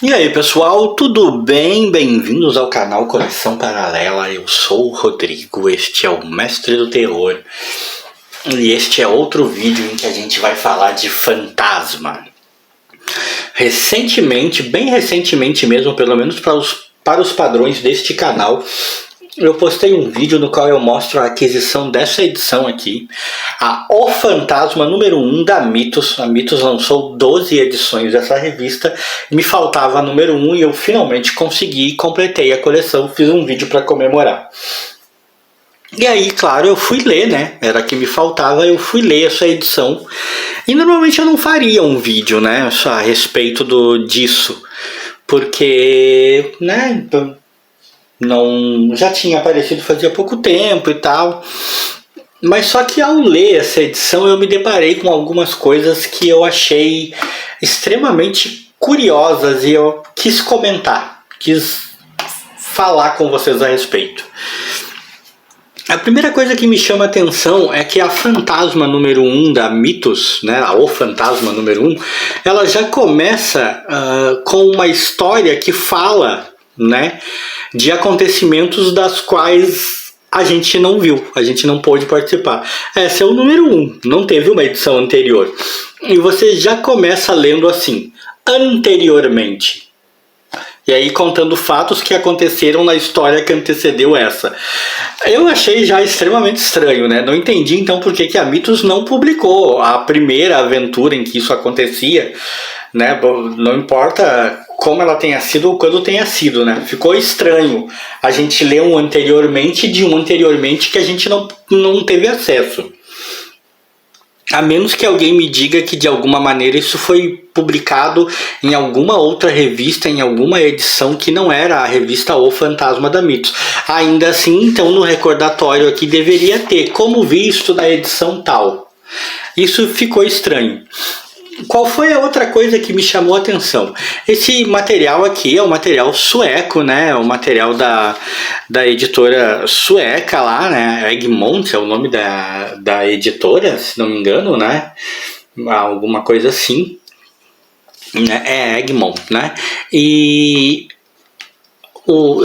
E aí pessoal, tudo bem? Bem-vindos ao canal Conexão Paralela. Eu sou o Rodrigo, este é o Mestre do Terror. E este é outro vídeo em que a gente vai falar de fantasma. Recentemente, bem recentemente mesmo, pelo menos para os padrões deste canal, eu postei um vídeo no qual eu mostro a aquisição dessa edição aqui, O Fantasma número 1 da Mitos. A Mitos lançou 12 edições dessa revista, me faltava a número 1 e eu finalmente consegui, completei a coleção, fiz um vídeo para comemorar. E aí, claro, eu fui ler, né? Era a que me faltava, eu fui ler essa edição. E normalmente eu não faria um vídeo, né, a respeito disso, porque, né, não já tinha aparecido fazia pouco tempo e tal. Mas só que ao ler essa edição eu me deparei com algumas coisas que eu achei extremamente curiosas e eu quis comentar, quis falar com vocês a respeito. A primeira coisa que me chama a atenção é que a Fantasma número 1 da Mitos, né, O Fantasma número 1, ela já começa com uma história que fala, né, de acontecimentos das quais a gente não viu, a gente não pôde participar. Esse é o número 1, não teve uma edição anterior. E você já começa lendo assim, anteriormente. E aí contando fatos que aconteceram na história que antecedeu essa. Eu achei já extremamente estranho, né? Não entendi então por que a Mitos não publicou a primeira aventura em que isso acontecia, né? Não importa como ela tenha sido ou quando tenha sido, né? Ficou estranho a gente ler um anteriormente de um anteriormente que a gente não teve acesso. A menos que alguém me diga que de alguma maneira isso foi publicado em alguma outra revista, em alguma edição que não era a revista O Fantasma da Mitos. Ainda assim, então no recordatório aqui deveria ter como visto na edição tal. Isso ficou estranho. Qual foi a outra coisa que me chamou a atenção? Esse material aqui é um material sueco, né? É um material da editora sueca lá, né? Egmont é o nome da editora, se não me engano, né? Alguma coisa assim. É Egmont, né? E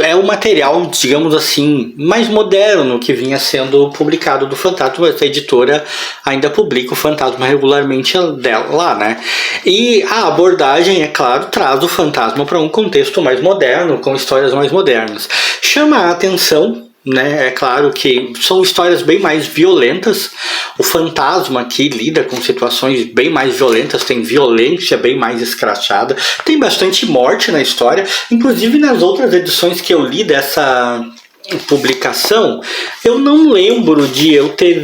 é o material, digamos assim, mais moderno que vinha sendo publicado do Fantasma. Essa editora ainda publica o Fantasma regularmente dela lá, né? E a abordagem, é claro, traz o Fantasma para um contexto mais moderno, com histórias mais modernas. Chama a atenção, né? É claro que são histórias bem mais violentas. O Fantasma aqui lida com situações bem mais violentas, tem violência bem mais escrachada, tem bastante morte na história. Inclusive nas outras edições que eu li dessa publicação, eu não lembro de eu ter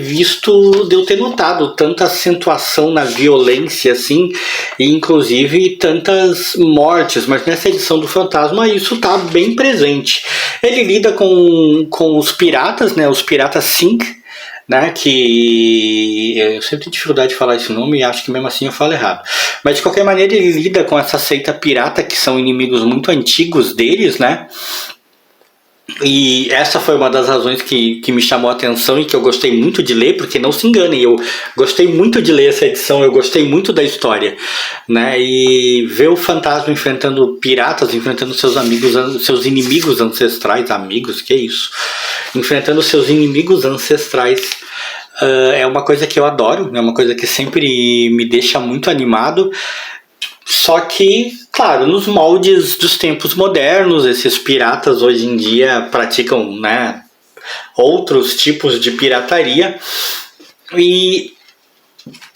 notado tanta acentuação na violência assim, e inclusive tantas mortes, mas nessa edição do Fantasma isso está bem presente. Ele lida com os piratas, né, os piratas Sink, né, que eu sempre tenho dificuldade de falar esse nome e acho que mesmo assim eu falo errado. Mas de qualquer maneira ele lida com essa seita pirata, que são inimigos muito antigos deles, né? E essa foi uma das razões que me chamou a atenção e que eu gostei muito de ler, porque não se enganem, eu gostei muito de ler essa edição, eu gostei muito da história, né? E ver o Fantasma enfrentando piratas, enfrentando seus amigos, seus inimigos ancestrais, amigos, que isso? Enfrentando seus inimigos ancestrais é uma coisa que eu adoro, é uma coisa que sempre me deixa muito animado. Só que, claro, nos moldes dos tempos modernos, esses piratas hoje em dia praticam, né, outros tipos de pirataria. E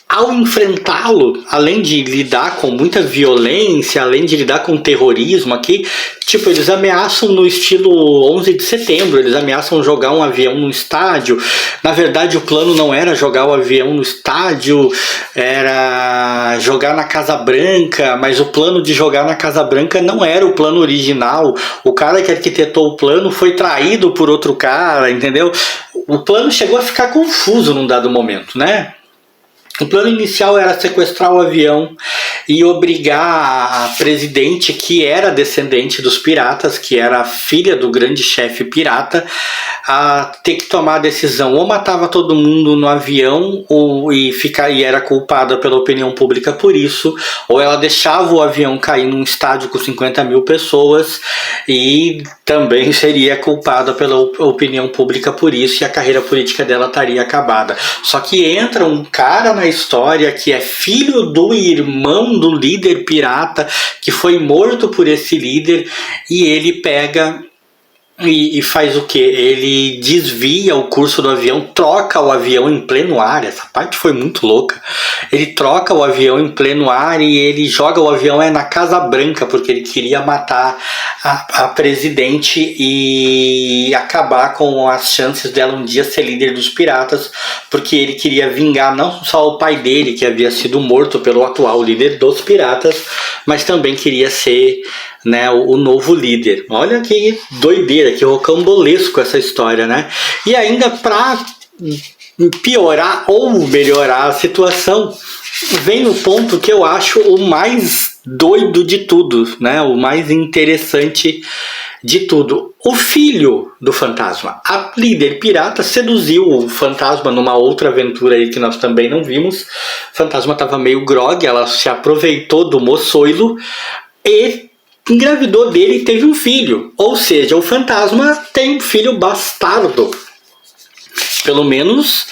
ao enfrentá-lo, além de lidar com muita violência, além de lidar com terrorismo aqui, tipo, eles ameaçam no estilo 11 de setembro, eles ameaçam jogar um avião no estádio. Na verdade, o plano não era jogar o avião no estádio, era jogar na Casa Branca, mas o plano de jogar na Casa Branca não era o plano original. O cara que arquitetou o plano foi traído por outro cara, entendeu? O plano chegou a ficar confuso num dado momento, né? O plano inicial era sequestrar o avião e obrigar a presidente, que era descendente dos piratas, que era a filha do grande chefe pirata, a ter que tomar a decisão: ou matava todo mundo no avião e era culpada pela opinião pública por isso, ou ela deixava o avião cair num estádio com 50 mil pessoas e também seria culpada pela opinião pública por isso, e a carreira política dela estaria acabada. Só que entra um cara na história que é filho do irmão do líder pirata, que foi morto por esse líder, e ele pega e faz o que? Ele desvia o curso do avião, troca o avião em pleno ar. Essa parte foi muito louca. Ele troca o avião em pleno ar e ele joga o avião na Casa Branca, porque ele queria matar a presidente e acabar com as chances dela um dia ser líder dos piratas, porque ele queria vingar não só o pai dele, que havia sido morto pelo atual líder dos piratas, mas também queria ser, né, o novo líder. Olha que doideira, que rocambolesco essa história, né? E ainda para piorar ou melhorar a situação, vem o ponto que eu acho o mais doido de tudo, né? O mais interessante de tudo. O filho do fantasma, a líder pirata, seduziu o fantasma numa outra aventura aí que nós também não vimos. O fantasma estava meio grogue, ela se aproveitou do moçoilo e engravidou dele e teve um filho. Ou seja, o fantasma tem um filho bastardo. Pelo menos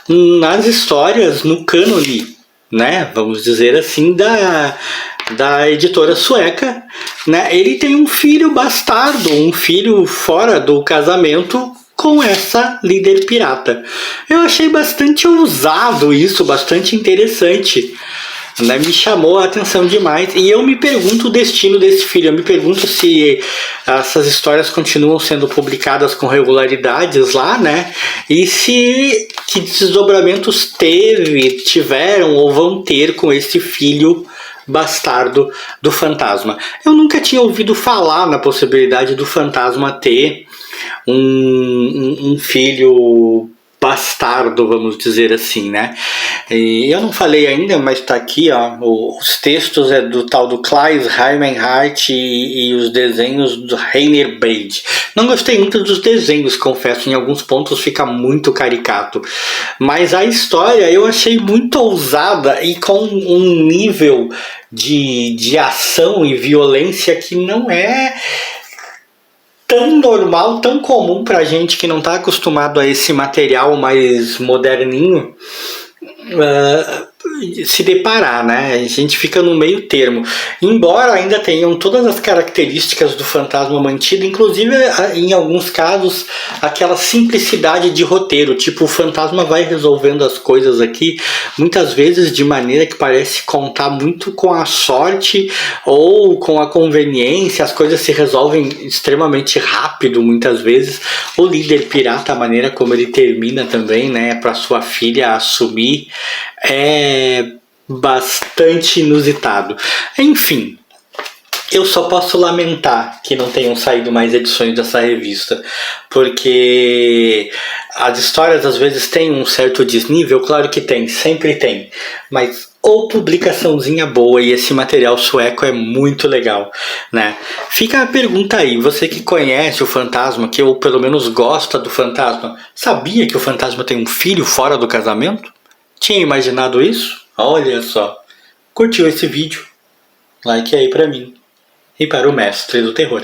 nas histórias, no cânone, né? Vamos dizer assim, da editora sueca, né? Ele tem um filho bastardo, um filho fora do casamento com essa líder pirata. Eu achei bastante ousado isso, bastante interessante, né? Me chamou a atenção demais. E eu me pergunto o destino desse filho. Eu me pergunto se essas histórias continuam sendo publicadas com regularidades lá, né? E se que desdobramentos tiveram ou vão ter com esse filho bastardo do fantasma. Eu nunca tinha ouvido falar na possibilidade do fantasma ter um filho bastardo, vamos dizer assim, né? E eu não falei ainda, mas tá aqui, ó, os textos é do tal do Klaes Heimenhardt e os desenhos do Rainer Beide. Não gostei muito dos desenhos, confesso, em alguns pontos fica muito caricato, mas a história eu achei muito ousada e com um nível de ação e violência que não é tão normal, tão comum pra gente que não tá acostumado a esse material mais moderninho se deparar, né? A gente fica no meio termo. Embora ainda tenham todas as características do fantasma mantido, inclusive em alguns casos aquela simplicidade de roteiro, tipo, o fantasma vai resolvendo as coisas aqui muitas vezes de maneira que parece contar muito com a sorte ou com a conveniência. As coisas se resolvem extremamente rápido muitas vezes. O líder pirata, a maneira como ele termina também, né, para sua filha assumir, é bastante inusitado. Enfim, eu só posso lamentar que não tenham saído mais edições dessa revista, porque as histórias às vezes têm um certo desnível, claro que tem, sempre tem, mas ou publicaçãozinha boa, e esse material sueco é muito legal, né? Fica a pergunta aí, você que conhece o fantasma, que ou pelo menos gosta do fantasma, sabia que o fantasma tem um filho fora do casamento? Tinha imaginado isso? Olha só. Curtiu esse vídeo? Like aí pra mim. E para o mestre do terror.